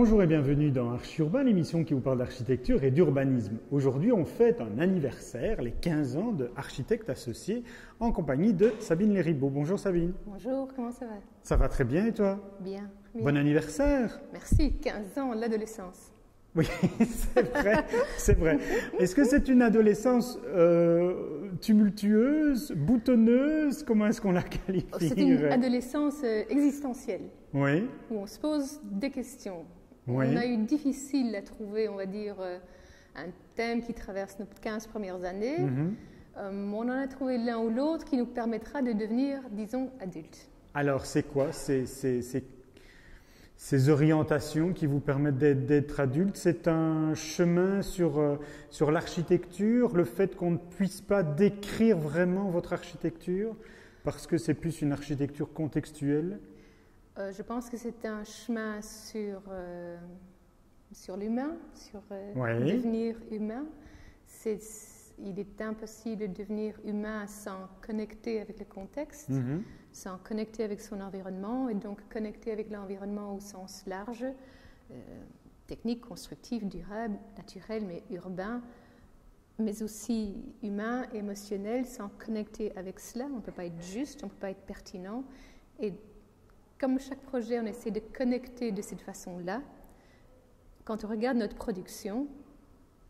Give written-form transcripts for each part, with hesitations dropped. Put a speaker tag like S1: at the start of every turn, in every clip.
S1: Bonjour et bienvenue dans Archi-Urbain, l'émission qui vous parle d'architecture et d'urbanisme. Aujourd'hui, on fête un anniversaire, les 15 ans de Architectes Associés, en compagnie de Sabine Léribaud. Bonjour Sabine.
S2: Bonjour, comment ça va?
S1: Ça va très bien et toi?
S2: Bien.
S1: Bon anniversaire.
S2: Merci, 15 ans, l'adolescence.
S1: Oui, c'est vrai, c'est vrai. Est-ce que c'est une adolescence tumultueuse, boutonneuse? Comment est-ce qu'on la qualifie?
S2: C'est une adolescence existentielle,
S1: oui.
S2: où on se pose des questions.
S1: Oui.
S2: On a eu difficile à trouver, on va dire, un thème qui traverse nos 15 premières années. On en a trouvé l'un ou l'autre qui nous permettra de devenir, disons, adultes.
S1: Alors, c'est quoi ces orientations qui vous permettent d'être adulte? C'est un chemin sur l'architecture, le fait qu'on ne puisse pas décrire vraiment votre architecture parce que c'est plus une architecture contextuelle?
S2: Je pense que c'est un chemin sur l'humain, sur
S1: oui.
S2: devenir humain. Il est impossible de devenir humain sans connecter avec le contexte, sans connecter avec son environnement, et donc connecter avec l'environnement au sens large, technique, constructif, durable, naturel, mais urbain, mais aussi humain, émotionnel, sans connecter avec cela. On ne peut pas être juste, on ne peut pas être pertinent. Et comme chaque projet, on essaie de connecter de cette façon-là. Quand on regarde notre production,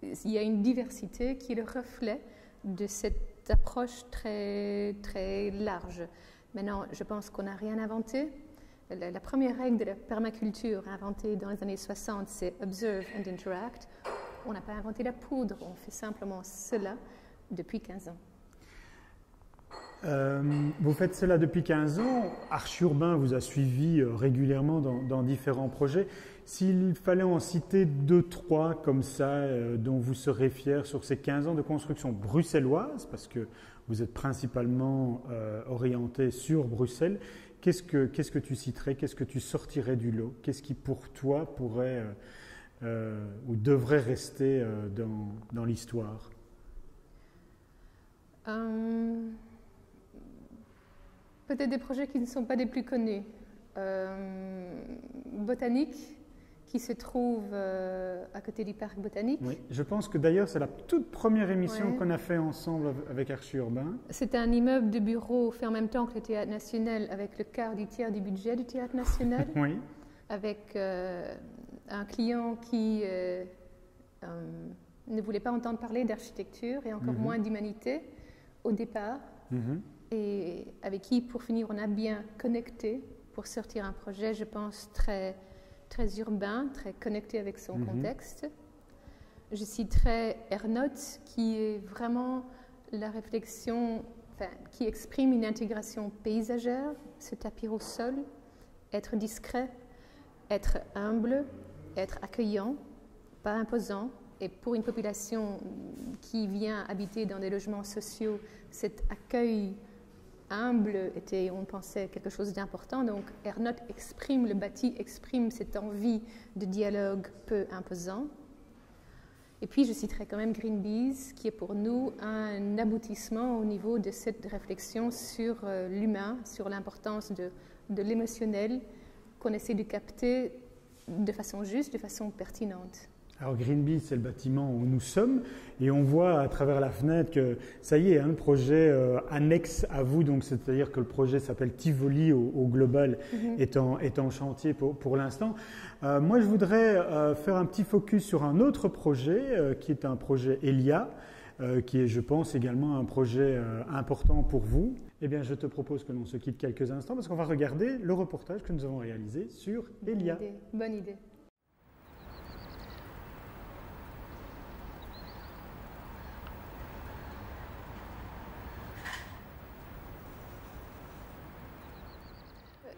S2: il y a une diversité qui est le reflet de cette approche très, très large. Maintenant, je pense qu'on n'a rien inventé. La première règle de la permaculture inventée dans les années 60, c'est « observe and interact ». On n'a pas inventé la poudre, on fait simplement cela depuis 15 ans.
S1: Vous faites cela depuis 15 ans. Archi-Urbain vous a suivi régulièrement dans différents projets. S'il fallait en citer 2-3 comme ça, dont vous serez fiers sur ces 15 ans de construction bruxelloise, parce que vous êtes principalement orienté sur Bruxelles, qu'est-ce que tu citerais? Qu'est-ce que tu sortirais du lot? Qu'est-ce qui pour toi pourrait ou devrait rester dans l'histoire?
S2: Peut-être des projets qui ne sont pas des plus connus. Botanique, qui se trouve à côté du parc botanique.
S1: Oui, je pense que d'ailleurs c'est la toute première émission qu'on a fait ensemble avec Archi-Urbain.
S2: C'est un immeuble de bureau fait en même temps que le Théâtre National, avec le quart du tiers du budget du Théâtre National.
S1: Oui. Avec
S2: un client qui ne voulait pas entendre parler d'architecture et encore moins d'humanité au départ. Et avec qui, pour finir, on a bien connecté pour sortir un projet, je pense, très, très urbain, très connecté avec son contexte. Je citerai Ernotte, qui est vraiment la réflexion, qui exprime une intégration paysagère, se tapir au sol, être discret, être humble, être accueillant, pas imposant. Et pour une population qui vient habiter dans des logements sociaux, cet accueil humble était, on pensait, quelque chose d'important. Donc Ernotte exprime, le bâti exprime cette envie de dialogue peu imposant. Et puis je citerai quand même Greenpeace, qui est pour nous un aboutissement au niveau de cette réflexion sur l'humain, sur l'importance de l'émotionnel, qu'on essaie de capter de façon juste, de façon pertinente.
S1: Alors Greenpeace, c'est le bâtiment où nous sommes et on voit à travers la fenêtre que ça y est, un projet annexe à vous, donc c'est-à-dire que le projet s'appelle Tivoli au global, est en chantier pour l'instant. Moi, je voudrais faire un petit focus sur un autre projet qui est un projet Elia, qui est, je pense, également un projet important pour vous. Eh bien, je te propose que l'on se quitte quelques instants parce qu'on va regarder le reportage que nous avons réalisé sur Elia.
S2: Bonne idée.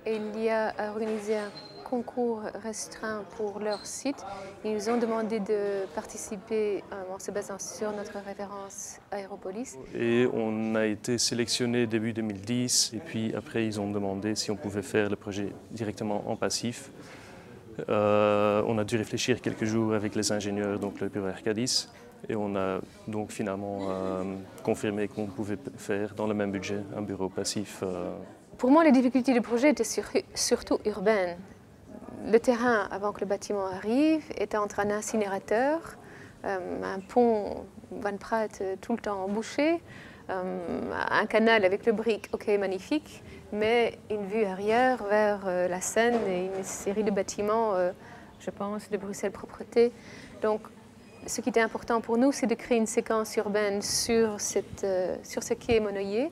S2: Elia a organisé un concours restreint pour leur site. Ils nous ont demandé de participer en se basant sur notre référence Aéropolis.
S3: Et on a été sélectionné début 2010 et puis après ils ont demandé si on pouvait faire le projet directement en passif. On a dû réfléchir quelques jours avec les ingénieurs, donc le bureau Arcadis, et on a donc finalement confirmé qu'on pouvait faire dans le même budget un bureau passif.
S2: Pour moi, les difficultés du projet étaient surtout urbaines. le terrain, avant que le bâtiment arrive, était entre un incinérateur, un pont Van Praat tout le temps embouché, un canal avec le brick, ok, magnifique, mais une vue arrière vers la Seine et une série de bâtiments, je pense, de Bruxelles Propreté. Donc, ce qui était important pour nous, c'est de créer une séquence urbaine sur ce quai Monnoyer,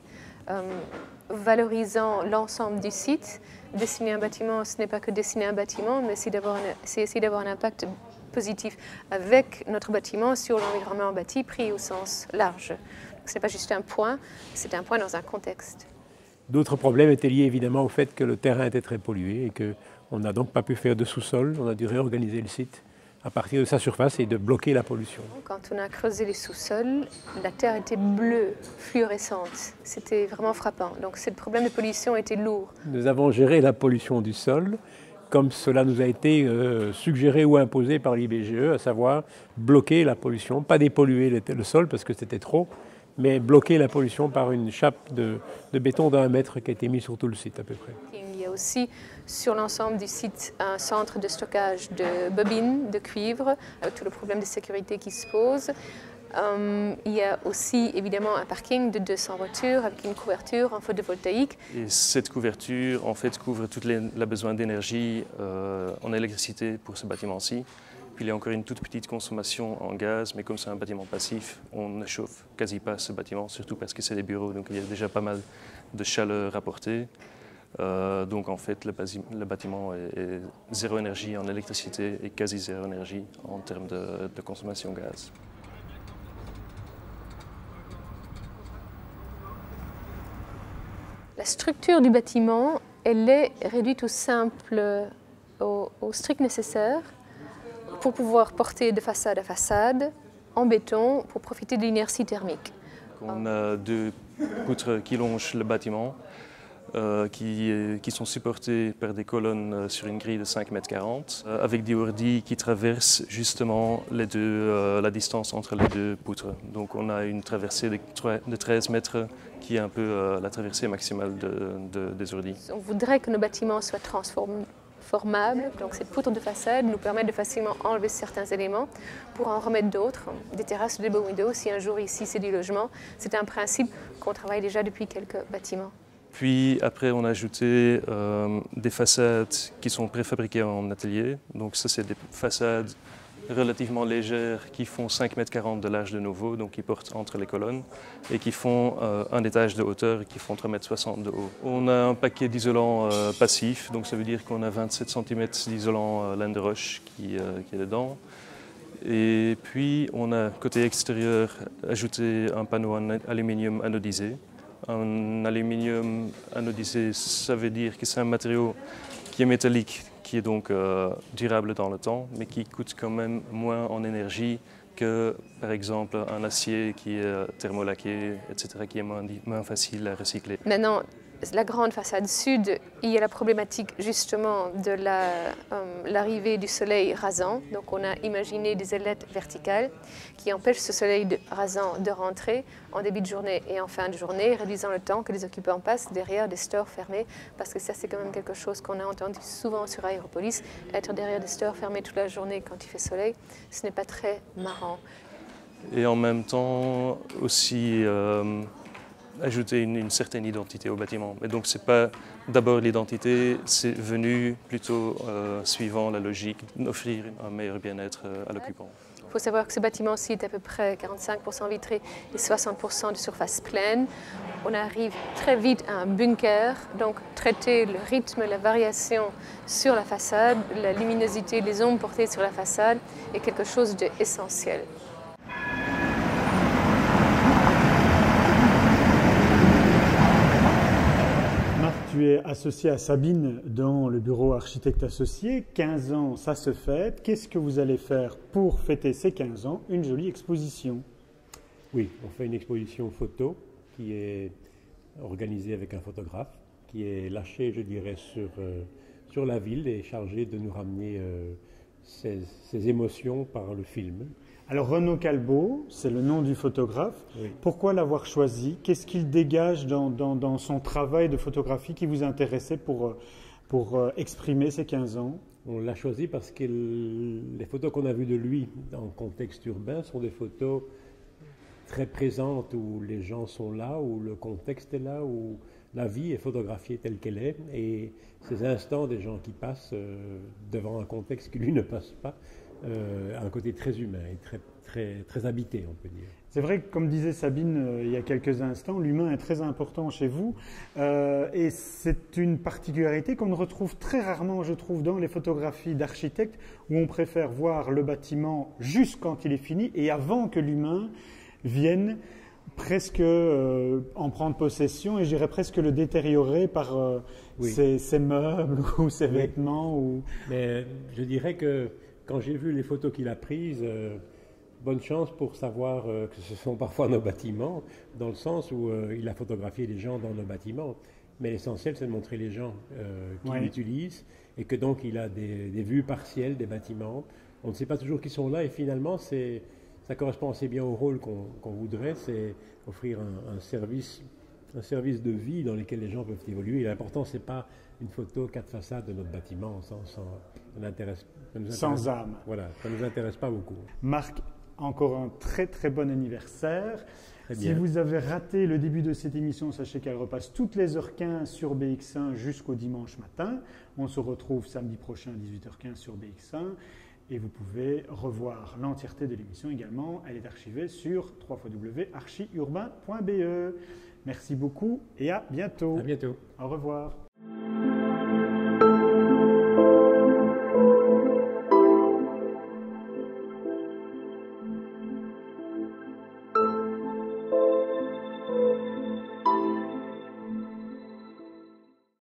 S2: valorisant l'ensemble du site. Dessiner un bâtiment, ce n'est pas que dessiner un bâtiment, mais c'est essayer d'avoir un impact positif avec notre bâtiment sur l'environnement bâti pris au sens large. Ce n'est pas juste un point, c'est un point dans un contexte.
S4: D'autres problèmes étaient liés évidemment au fait que le terrain était très pollué et qu'on n'a donc pas pu faire de sous-sol. On a dû réorganiser le site à partir de sa surface et de bloquer la pollution.
S2: Quand on a creusé les sous-sols, la terre était bleue, fluorescente. C'était vraiment frappant. Donc ce problème de pollution était lourd.
S4: Nous avons géré la pollution du sol comme cela nous a été suggéré ou imposé par l'IBGE, à savoir bloquer la pollution, pas dépolluer le sol parce que c'était trop, mais bloquer la pollution par une chape de béton d'1 mètre qui a été mise sur tout le site à peu près.
S2: Il y a aussi sur l'ensemble du site un centre de stockage de bobines de cuivre, avec tout le problème de sécurité qui se pose. Il y a aussi évidemment un parking de 200 voitures avec une couverture en photovoltaïque.
S3: Et cette couverture en fait couvre tout le besoin d'énergie en électricité pour ce bâtiment-ci. Puis il y a encore une toute petite consommation en gaz, mais comme c'est un bâtiment passif, on ne chauffe quasi pas ce bâtiment, surtout parce que c'est des bureaux, donc il y a déjà pas mal de chaleur apportée. Donc en fait, le bâtiment est zéro énergie en électricité et quasi zéro énergie en termes de consommation gaz.
S2: La structure du bâtiment, elle est réduite au simple, au strict nécessaire pour pouvoir porter de façade à façade en béton pour profiter de l'inertie thermique.
S3: On a 2 poutres qui longent le bâtiment, qui sont supportées par des colonnes sur une grille de 5,40 m, avec des ourdis qui traversent justement la distance entre les 2 poutres. Donc on a une traversée de 13 mètres qui est un peu la traversée maximale des ourdis.
S2: On voudrait que nos bâtiments soient transformables, donc cette poutre de façade nous permet de facilement enlever certains éléments pour en remettre d'autres, des terrasses ou des bow windows. Si un jour ici c'est du logement, c'est un principe qu'on travaille déjà depuis quelques bâtiments.
S3: Puis après, on a ajouté des façades qui sont préfabriquées en atelier. Donc ça, c'est des façades relativement légères qui font 5,40 m de large de nouveau, donc qui portent entre les colonnes, et qui font un étage de hauteur et qui font 3,60 m de haut. On a un paquet d'isolants passifs, donc ça veut dire qu'on a 27 cm d'isolant laine de roche qui est dedans. Et puis, on a, côté extérieur, ajouté un panneau en aluminium anodisé. Un aluminium anodisé, ça veut dire que c'est un matériau qui est métallique, qui est donc durable dans le temps, mais qui coûte quand même moins en énergie que, par exemple, un acier qui est thermolaqué, etc., qui est moins facile à recycler.
S2: Maintenant, la grande façade sud, il y a la problématique justement de l'arrivée du soleil rasant. Donc on a imaginé des ailettes verticales qui empêchent ce soleil rasant de rentrer en début de journée et en fin de journée, réduisant le temps que les occupants passent derrière des stores fermés. Parce que ça, c'est quand même quelque chose qu'on a entendu souvent sur Aéropolis. Être derrière des stores fermés toute la journée quand il fait soleil, ce n'est pas très marrant.
S3: Et en même temps aussi ajouter une certaine identité au bâtiment. Mais donc ce n'est pas d'abord l'identité, c'est venu plutôt suivant la logique d'offrir un meilleur bien-être à l'occupant.
S2: Il faut savoir que ce bâtiment-ci est à peu près 45% vitré et 60% de surface pleine. On arrive très vite à un bunker, donc traiter le rythme, la variation sur la façade, la luminosité, les ombres portées sur la façade est quelque chose d'essentiel.
S1: Tu es associé à Sabine dans le bureau Architectes Associés. 15 ans, ça se fête. Qu'est-ce que vous allez faire pour fêter ces 15 ans? Une jolie exposition.
S4: Oui, on fait une exposition photo qui est organisée avec un photographe, qui est lâché, je dirais, sur la ville et chargé de nous ramener ces émotions par le film.
S1: Alors Renaud Calbeau, c'est le nom du photographe. Oui. Pourquoi l'avoir choisi? Qu'est-ce qu'il dégage dans son travail de photographie qui vous intéressait pour exprimer ces 15 ans?
S4: On l'a choisi parce que les photos qu'on a vues de lui dans le contexte urbain sont des photos très présentes où les gens sont là, où le contexte est là, où la vie est photographiée telle qu'elle est. Et ces instants des gens qui passent devant un contexte qui lui ne passe pas, a un côté très humain et très habité, on peut dire.
S1: C'est vrai que, comme disait Sabine il y a quelques instants, l'humain est très important chez vous. Et c'est une particularité qu'on retrouve très rarement, je trouve, dans les photographies d'architectes, où on préfère voir le bâtiment juste quand il est fini et avant que l'humain vienne presque en prendre possession et je dirais presque le détériorer par ses meubles ou ses vêtements. Ou...
S4: Mais je dirais que quand j'ai vu les photos qu'il a prises, bonne chance pour savoir que ce sont parfois nos bâtiments, dans le sens où il a photographié les gens dans nos bâtiments. Mais l'essentiel, c'est de montrer les gens qui l'utilisent et que donc il a des vues partielles des bâtiments. On ne sait pas toujours qui sont là et finalement, ça correspond assez bien au rôle qu'on voudrait, c'est offrir un service de vie dans lequel les gens peuvent évoluer. Et l'important, ce n'est pas une photo 4 façades de notre bâtiment
S1: sans âme.
S4: Voilà, ça ne nous intéresse pas beaucoup.
S1: Marc, encore un très très bon anniversaire. Si vous avez raté le début de cette émission, sachez qu'elle repasse toutes les heures 15 sur BX1 jusqu'au dimanche matin. On se retrouve samedi prochain à 18h15 sur BX1. Et vous pouvez revoir l'entièreté de l'émission également. Elle est archivée sur www.archiurbain.be. Merci beaucoup et à bientôt.
S4: À bientôt.
S1: Au revoir.